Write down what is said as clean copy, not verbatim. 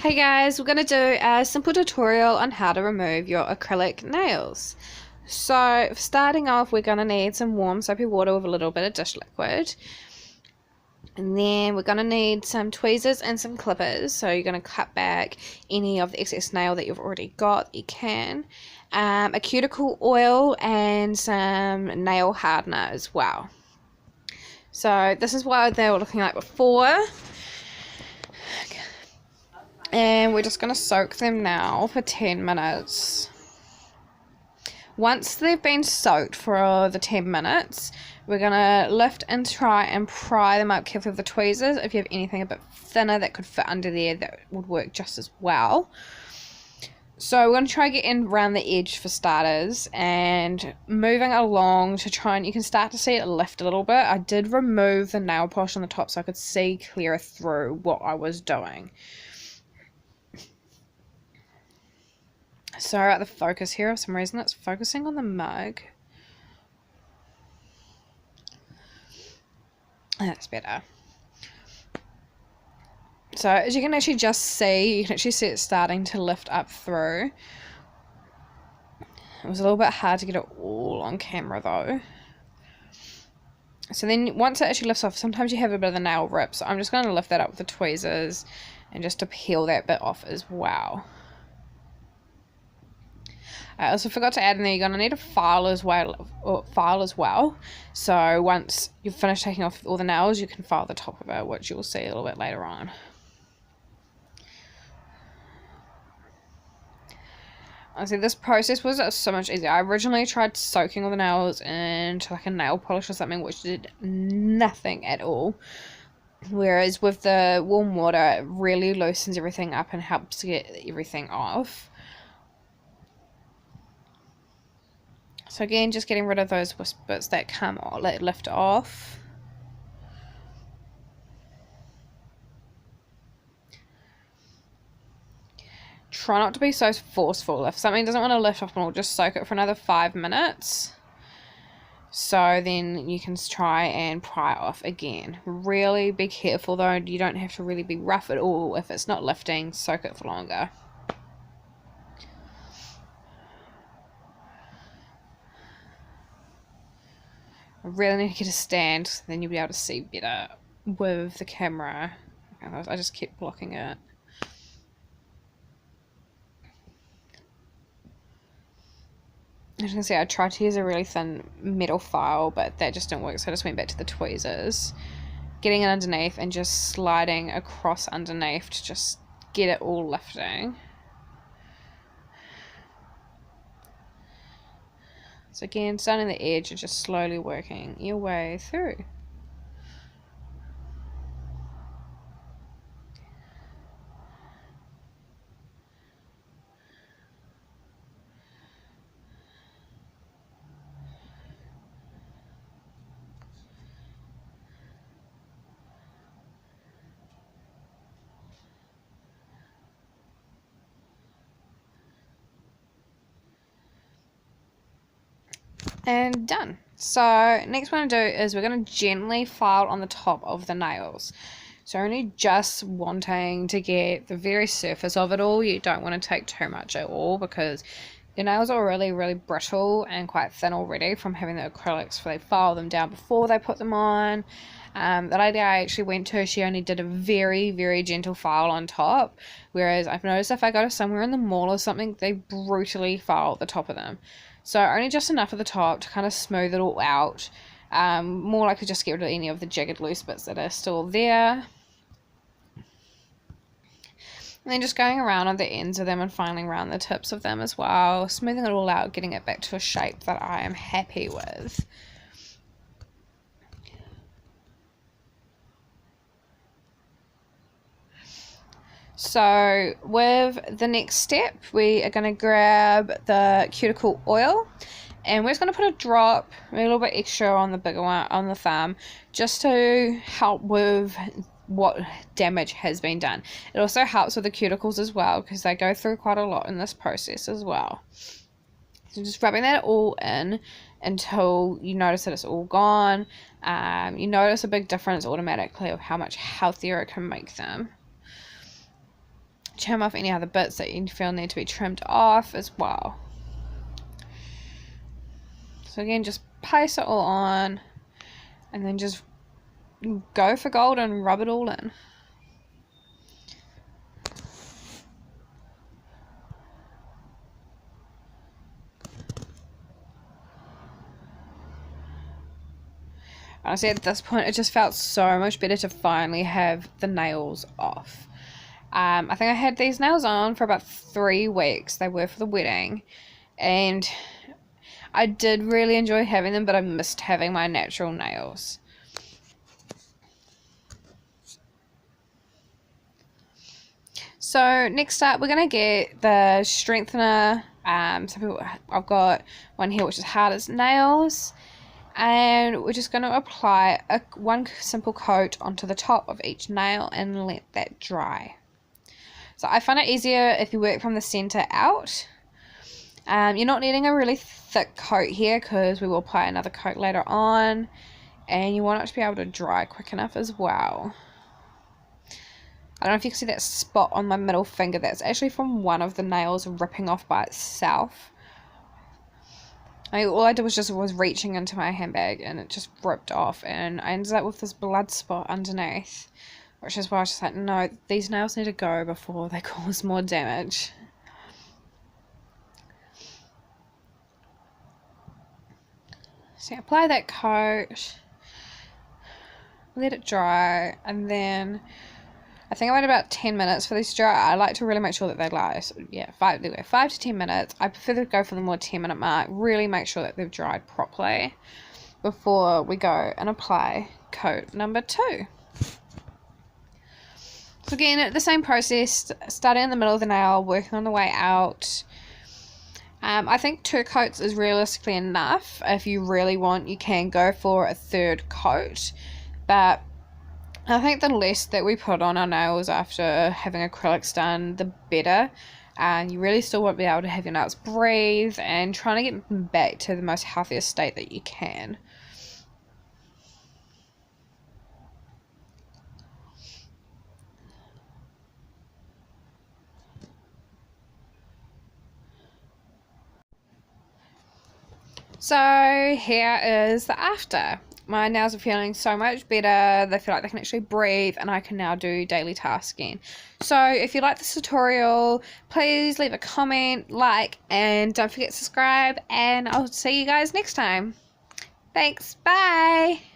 Hey guys, we're going to do a simple tutorial on how to remove your acrylic nails. So starting off, we're going to need some warm soapy water with a little bit of dish liquid. And then we're going to need some tweezers and some clippers. So you're going to cut back any of the excess nail that you've already got that you can. A cuticle oil and some nail hardener as well. So this is what they were looking like before. And we're just going to soak them now for 10 minutes. Once they've been soaked for the 10 minutes, we're going to lift and try and pry them up carefully with the tweezers. If you have anything a bit thinner that could fit under there, that would work just as well. So we're going to try and get in around the edge for starters, and moving along to try and, you can start to see it lift a little bit. I did remove the nail polish on the top so I could see clearer through what I was doing. Sorry about the focus here, for some reason it's focusing on the mug. That's better. So as you can actually just see, you can actually see it starting to lift up through. It was a little bit hard to get it all on camera though. So then once it actually lifts off, sometimes you have a bit of the nail rip, so I'm just going to lift that up with the tweezers and just to peel that bit off as well. I also forgot to add in there, you're going to need a file as well. So once you've finished taking off all the nails, you can file the top of it, which you'll see a little bit later on. Honestly, this process was so much easier. I originally tried soaking all the nails into like a nail polish or something, which did nothing at all. Whereas with the warm water, it really loosens everything up and helps to get everything off. So again, just getting rid of those wisp bits that lift off. Try not to be so forceful. If something doesn't want to lift off, just soak it for another 5 minutes. So then you can try and pry off again. Really be careful though, you don't have to really be rough at all. If it's not lifting, soak it for longer. I really need to get a stand, so then you'll be able to see better with the camera. I just keep blocking it. As you can see, I tried to use a really thin metal file, but that just didn't work, so I just went back to the tweezers. Getting it underneath and just sliding across underneath to just get it all lifting. So again, starting the edge and just slowly working your way through. And done. So next what I'm going to do is we're going to gently file on the top of the nails. So only just wanting to get the very surface of it all. You don't want to take too much at all because your nails are really brittle and quite thin already from having the acrylics, so they file them down before they put them on. The lady I actually went to, she only did a very gentle file on top, whereas I've noticed if I go to somewhere in the mall or something, they brutally file the top of them. So only just enough at the top to kind of smooth it all out. More likely just get rid of any of the jagged loose bits that are still there. And then just going around on the ends of them and filing around the tips of them as well. Smoothing it all out, getting it back to a shape that I am happy with. So with the next step, we are going to grab the cuticle oil and we're just going to put a drop, a little bit extra on the bigger one, on the thumb, just to help with what damage has been done. It also helps with the cuticles as well because they go through quite a lot in this process as well. So just rubbing that all in until you notice that it's all gone. You notice a big difference automatically of how much healthier it can make them. trim off any other bits that you feel need to be trimmed off as well. So again, just place it all on and then just go for gold and rub it all in. Honestly, at this point, it just felt so much better to finally have the nails off. I think I had these nails on for about 3 weeks. They were for the wedding. And I did really enjoy having them, but I missed having my natural nails. So next up, we're going to get the strengthener. I've got one here which is hard as nails. And we're just going to apply one simple coat onto the top of each nail and let that dry. So I find it easier if you work from the center out. You're not needing a really thick coat here because we will apply another coat later on, and you want it to be able to dry quick enough as well. I don't know if you can see that spot on my middle finger. That's actually from one of the nails ripping off by itself. All I did was reaching into my handbag and it just ripped off, and I ended up with this blood spot underneath, which is why I was just like, no, these nails need to go before they cause more damage. So apply that coat, let it dry, and then I think I wait about 10 minutes for these to dry. I like to really make sure that they last, yeah, 5 to 10 minutes. I prefer to go for the more 10-minute mark. Really make sure that they've dried properly before we go and apply coat number 2. So again, the same process, starting in the middle of the nail, working on the way out. I think 2 coats is realistically enough. If you really want, you can go for a 3rd coat, but I think the less that we put on our nails after having acrylics done, the better. And you really still won't be able to have your nails breathe, and trying to get them back to the most healthiest state that you can. So here is the after. My nails are feeling so much better. They feel like they can actually breathe, and I can now do daily tasking. So if you like this tutorial, please leave a comment, like, and don't forget to subscribe, and I'll see you guys next time. Thanks, bye!